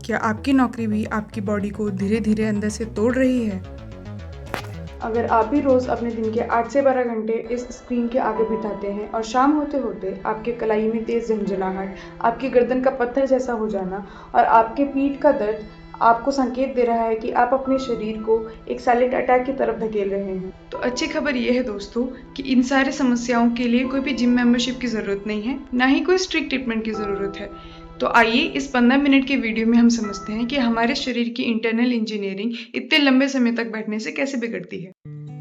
क्या आपकी नौकरी भी आपकी बॉडी को धीरे धीरे अंदर से तोड़ रही है? अगर आप भी रोज़ अपने दिन के 8 से 12 घंटे इस स्क्रीन के आगे बिताते हैं और शाम होते होते आपके कलाई में तेज़ झंझनाहट, आपकी गर्दन का पत्थर जैसा हो जाना और आपके पीठ का दर्द आपको संकेत दे रहा है कि आप अपने शरीर को एक साइलेंट अटैक की तरफ धकेल रहे हैं, तो अच्छी खबर यह है दोस्तों कि इन सारी समस्याओं के लिए कोई भी जिम मेंबरशिप की ज़रूरत नहीं है, ना ही कोई स्ट्रिक्ट ट्रीटमेंट की ज़रूरत है। तो आइए इस 15 मिनट के वीडियो में हम समझते हैं कि हमारे शरीर की इंटरनल इंजीनियरिंग इतने लंबे समय तक बैठने से कैसे बिगड़ती है।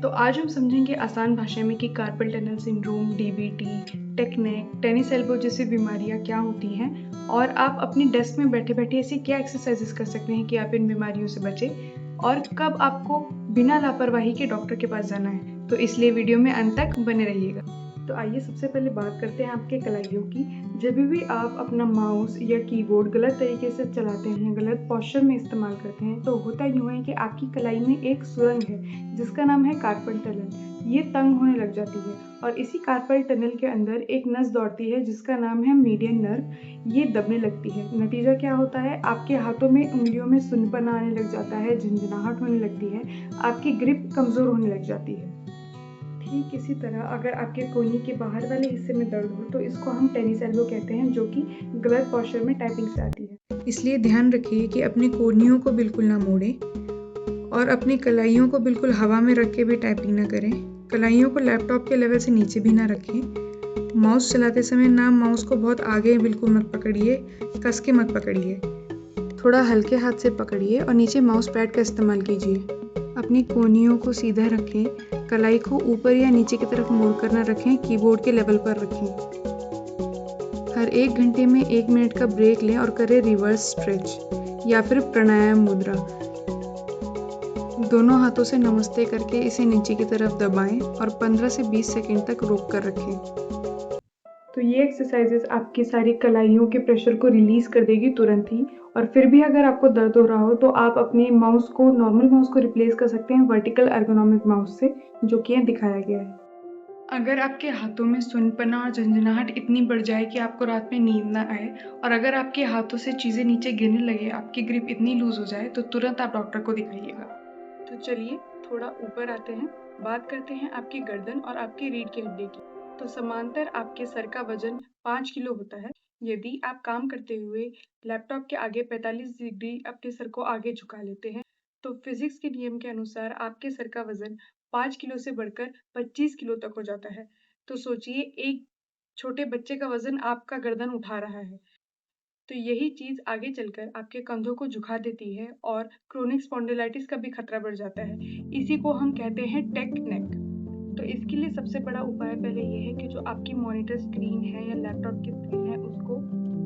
तो आज हम समझेंगे आसान भाषा में कि carpal tunnel syndrome, DVT, tech neck, tennis elbow जैसी बीमारियां क्या होती हैं और आप अपनी डेस्क में बैठे बैठे ऐसी क्या एक्सरसाइजेस कर सकते हैं कि आप इन बीमारियों से बचें और कब आपको बिना लापरवाही के डॉक्टर के पास जाना है। तो इसलिए वीडियो में अंत तक बने रहिएगा। तो आइए सबसे पहले बात करते हैं आपके कलाइयों की। जब भी आप अपना माउस या कीबोर्ड गलत तरीके से चलाते हैं, गलत पोस्चर में इस्तेमाल करते हैं, तो होता यूँ है कि आपकी कलाई में एक सुरंग है जिसका नाम है कार्पल टनल। ये तंग होने लग जाती है और इसी कार्पल टनल के अंदर एक नस दौड़ती है जिसका नाम है मीडियन नर्व। ये दबने लगती है। नतीजा क्या होता है? आपके हाथों में, उंगलियों में सुन्नपन आने लग जाता है, झंझनाहट होने लगती है, आपकी ग्रिप कमज़ोर होने लग जाती है। ठीक इसी तरह अगर आपके कोहनी के बाहर वाले हिस्से में दर्द हो तो इसको हम टेनिस एल्बो कहते हैं, जो कि गलत पोस्चर में टाइपिंग से आती है। इसलिए ध्यान रखिए कि अपनी कोहनियों को बिल्कुल ना मोड़ें और अपनी कलाइयों को बिल्कुल हवा में रख के भी टाइपिंग ना करें। कलाइयों को लैपटॉप के लेवल से नीचे भी ना रखें। माउस चलाते समय ना माउस को बहुत आगे बिल्कुल मत पकड़िए, कस के मत पकड़िए। थोड़ा हल्के हाथ से पकड़िए और नीचे माउस पैड का इस्तेमाल कीजिए। अपनी कोहनियों को सीधा रखें, कलाई को ऊपर या नीचे की तरफ मोड़ कर ना रखें, कीबोर्ड के लेवल पर रखें। हर 1 घंटे में 1 मिनट का ब्रेक लें और करें रिवर्स स्ट्रेच या फिर प्राणायाम मुद्रा। दोनों हाथों से नमस्ते करके इसे नीचे की तरफ दबाएं और 15 से 20 सेकंड तक रोक कर रखें। तो ये एक्सरसाइजेस आपकी सारी कलाइयों के प्रेशर को रिलीज कर देगी तुरंत ही। और फिर भी अगर आपको दर्द हो रहा हो तो आप अपने माउस को, नॉर्मल माउस को रिप्लेस कर सकते हैं वर्टिकल एर्गोनॉमिक माउस से, जो कि यहाँ दिखाया गया है। अगर आपके हाथों में सुन्नपना और झंझनाहट इतनी बढ़ जाए कि आपको रात में नींद ना आए और अगर आपके हाथों से चीज़ें नीचे गिरने लगे, आपकी ग्रिप इतनी लूज हो जाए, तो तुरंत आप डॉक्टर को दिखाइएगा। तो चलिए थोड़ा ऊपर आते हैं, बात करते हैं आपकी गर्दन और आपकी रीढ़ की हड्डी की। तो समांतर आपके सर का वजन 5 किलो होता है। यदि आप काम करते हुए लैपटॉप के आगे 45 डिग्री अपने सर को आगे झुका लेते हैं तो फिजिक्स के नियम के अनुसार आपके सर का वजन 5 किलो से बढ़कर 25 किलो तक हो जाता है। तो सोचिए, एक छोटे बच्चे का वजन आपका गर्दन उठा रहा है। तो यही चीज़ आगे चलकर आपके कंधों को झुका देती है और क्रोनिक स्पॉन्डिलाइटिस का भी खतरा बढ़ जाता है। इसी को हम कहते हैं टेक नेक। तो इसके लिए सबसे बड़ा उपाय पहले ये है कि जो आपकी मॉनिटर स्क्रीन है या लैपटॉप की स्क्रीन है, उसको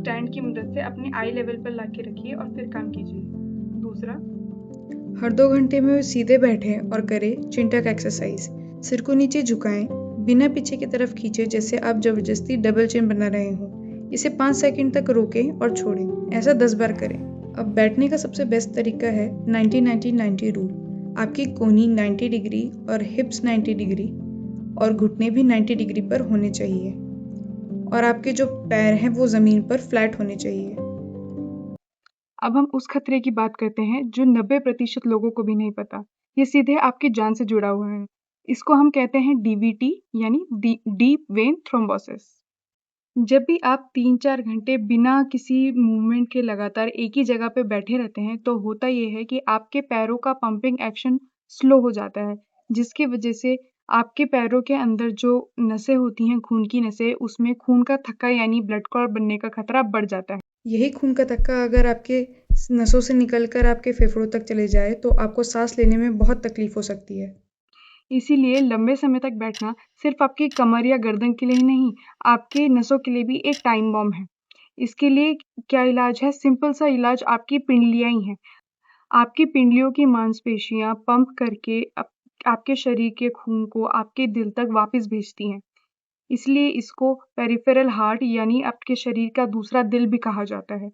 स्टैंड की मदद से अपने आई लेवल पर ला के रखिए और फिर काम कीजिए। दूसरा, हर 2 घंटे में सीधे बैठें और करें चिंटक एक्सरसाइज। सिर को नीचे झुकाएं, बिना पीछे की तरफ खींचे जैसे आप जबरदस्ती डबल चिन बना रहे हो। इसे 5 सेकंड तक रोकें और छोड़ें। ऐसा 10 बार करें। अब बैठने का सबसे बेस्ट तरीका है 90-90-90 रूल। आपकी कोहनी 90 डिग्री और हिप्स 90 डिग्री और घुटने भी 90 डिग्री पर होने चाहिए और आपके जो पैर हैं वो ज़मीन पर फ्लैट होने चाहिए। अब हम उस खतरे की बात करते हैं जो 90% लोगों को भी नहीं पता। ये सीधे आपकी जान से जुड़ा हुआ है। इसको हम कहते हैं डीवीटी, यानी डीप वेन थ्रोम्बोसिस। जब भी आप 3-4 घंटे बिना किसी मूवमेंट के लगातार एक ही जगह पे बैठे रहते हैं तो होता ये है कि आपके पैरों का पंपिंग एक्शन स्लो हो जाता है, जिसकी वजह से आपके पैरों के अंदर जो नसें होती हैं, खून की नसें, उसमें खून का थक्का यानी ब्लड क्लॉट बनने का खतरा बढ़ जाता है। यही खून का थक्का अगर आपके नसों से निकलकर आपके फेफड़ों तक चले जाए तो आपको सांस लेने में बहुत तकलीफ हो सकती है। इसीलिए लंबे समय तक बैठना सिर्फ आपकी कमर या गर्दन के लिए ही नहीं, आपके नसों के लिए भी एक टाइम बॉम्ब है। इसके लिए क्या इलाज है? सिंपल सा इलाज आपकी पिंडलियाँ ही हैं। आपकी पिंडलियों की मांसपेशियाँ पंप करके आपके शरीर के खून को आपके दिल तक वापस भेजती हैं। इसलिए इसको पेरिफेरल हार्ट यानी आपके शरीर का दूसरा दिल भी कहा जाता है।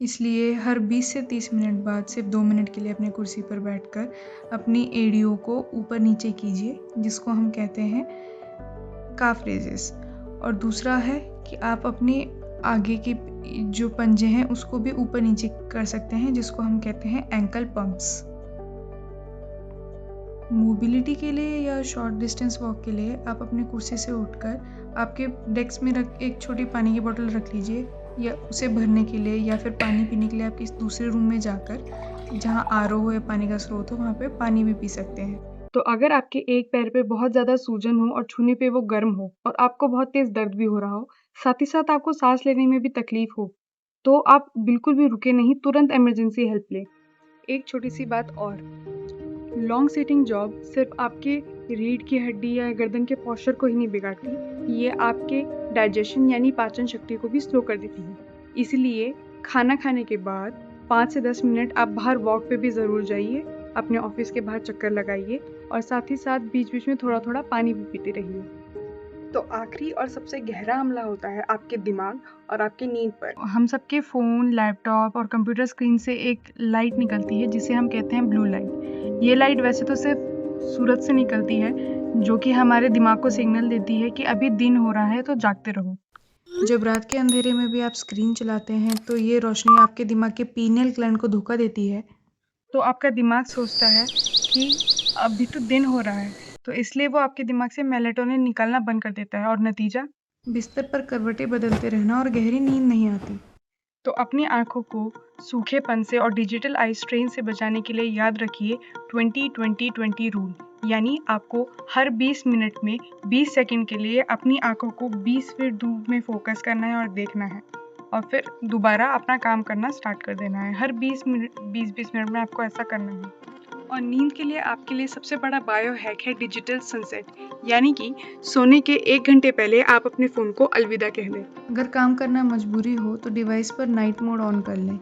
इसलिए हर 20 से 30 मिनट बाद सिर्फ 2 मिनट के लिए अपनी कुर्सी पर बैठकर अपनी एड़ियों को ऊपर नीचे कीजिए, जिसको हम कहते हैं काफ रेजेस। और दूसरा है कि आप अपने आगे की जो पंजे हैं उसको भी ऊपर नीचे कर सकते हैं, जिसको हम कहते हैं एंकल पंप्स। मोबिलिटी के लिए या शॉर्ट डिस्टेंस वॉक के लिए आप अपनी कुर्सी से उठकर आपके डेस्क में रख एक छोटी पानी की बोतल रख लीजिए, या उसे भरने के लिए या फिर पानी पीने के लिए आप किसी दूसरे रूम में जाकर जहां आरओ हो या पानी का स्रोत हो वहां पे पानी भी पी सकते हैं। तो अगर आपके एक पैर पे बहुत ज़्यादा सूजन हो और छूने पे वो गर्म हो और आपको बहुत तेज़ दर्द भी हो रहा हो, साथ ही साथ आपको सांस लेने में भी तकलीफ हो, तो आप बिल्कुल भी रुके नहीं, तुरंत इमरजेंसी हेल्प लें। एक छोटी सी बात और, लॉन्ग सिटिंग जॉब सिर्फ आपके रीढ़ की हड्डी या गर्दन के पोस्चर को ही नहीं बिगाड़ती, ये आपके डाइजेशन यानी पाचन शक्ति को भी स्लो कर देती है। इसलिए खाना खाने के बाद 5 से 10 मिनट आप बाहर वॉक पे भी ज़रूर जाइए, अपने ऑफिस के बाहर चक्कर लगाइए और साथ ही साथ बीच बीच में थोड़ा थोड़ा पानी भी पीते रहिए। तो आखिरी और सबसे गहरा हमला होता है आपके दिमाग और आपकी नींद पर। हम सबके फ़ोन, लैपटॉप और कंप्यूटर स्क्रीन से एक लाइट निकलती है जिसे हम कहते हैं ब्लू लाइट। ये लाइट वैसे तो सिर्फ सूरज से निकलती है, जो कि हमारे दिमाग को सिग्नल देती है कि अभी दिन हो रहा है तो जागते रहो। जब रात के अंधेरे में भी आप स्क्रीन चलाते हैं तो ये रोशनी आपके दिमाग के पीनियल ग्लैंड को धोखा देती है। तो आपका दिमाग सोचता है कि अभी तो दिन हो रहा है, तो इसलिए वो आपके दिमाग से मेलाटोनिन निकालना बंद कर देता है और नतीजा, बिस्तर पर करवटें बदलते रहना और गहरी नींद नहीं आती। तो अपनी आँखों को सूखेपन से और डिजिटल आई स्ट्रेन से बचाने के लिए याद रखिए 20-20-20 रूल, यानी आपको हर 20 मिनट में 20 सेकंड के लिए अपनी आँखों को 20 फीट दूर में फोकस करना है और देखना है, और फिर दोबारा अपना काम करना स्टार्ट कर देना है। हर 20 मिनट में आपको ऐसा करना है। और नींद के लिए आपके लिए सबसे बड़ा बायो हैक है डिजिटल सनसेट, यानी कि सोने के 1 घंटे पहले आप अपने फ़ोन को अलविदा कह दें। अगर काम करना मजबूरी हो तो डिवाइस पर नाइट मोड ऑन कर लें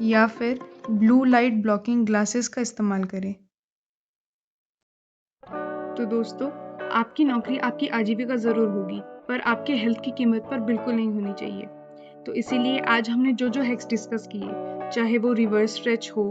या फिर ब्लू लाइट ब्लॉकिंग ग्लासेस का इस्तेमाल करें। तो दोस्तों, आपकी नौकरी आपकी आजीविका ज़रूर होगी, पर आपके हेल्थ की कीमत पर बिल्कुल नहीं होनी चाहिए। तो इसीलिए आज हमने जो हैक्स डिस्कस किए, चाहे वो रिवर्स स्ट्रेच हो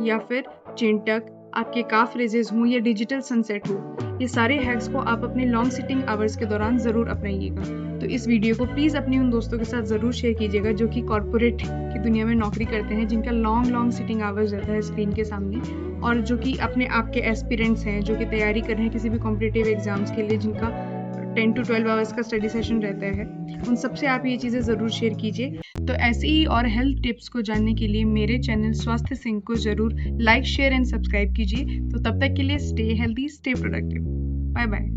या फिर चिन टक, आपके काफ रेजेस हों या डिजिटल सनसेट हो, ये सारे हैक्स को आप अपने लॉन्ग सिटिंग आवर्स के दौरान ज़रूर अपनाइएगा। तो इस वीडियो को प्लीज़ अपने उन दोस्तों के साथ ज़रूर शेयर कीजिएगा जो कि कॉर्पोरेट की दुनिया में नौकरी करते हैं, जिनका लॉन्ग सिटिंग आवर्स रहता है स्क्रीन के सामने, और जो कि अपने आप के एस्पिरेंट्स हैं, जो कि तैयारी कर रहे हैं किसी भी कॉम्पिटिटिव एग्जाम्स के लिए, जिनका 10 to 12 आवर्स का स्टडी सेशन रहता है। उन सबसे आप ये चीज़ें ज़रूर शेयर कीजिए। तो ऐसे ही और हेल्थ टिप्स को जानने के लिए मेरे चैनल स्वास्थ्य सिंह को ज़रूर लाइक, शेयर एंड सब्सक्राइब कीजिए। तो तब तक के लिए stay healthy, stay productive. Bye bye.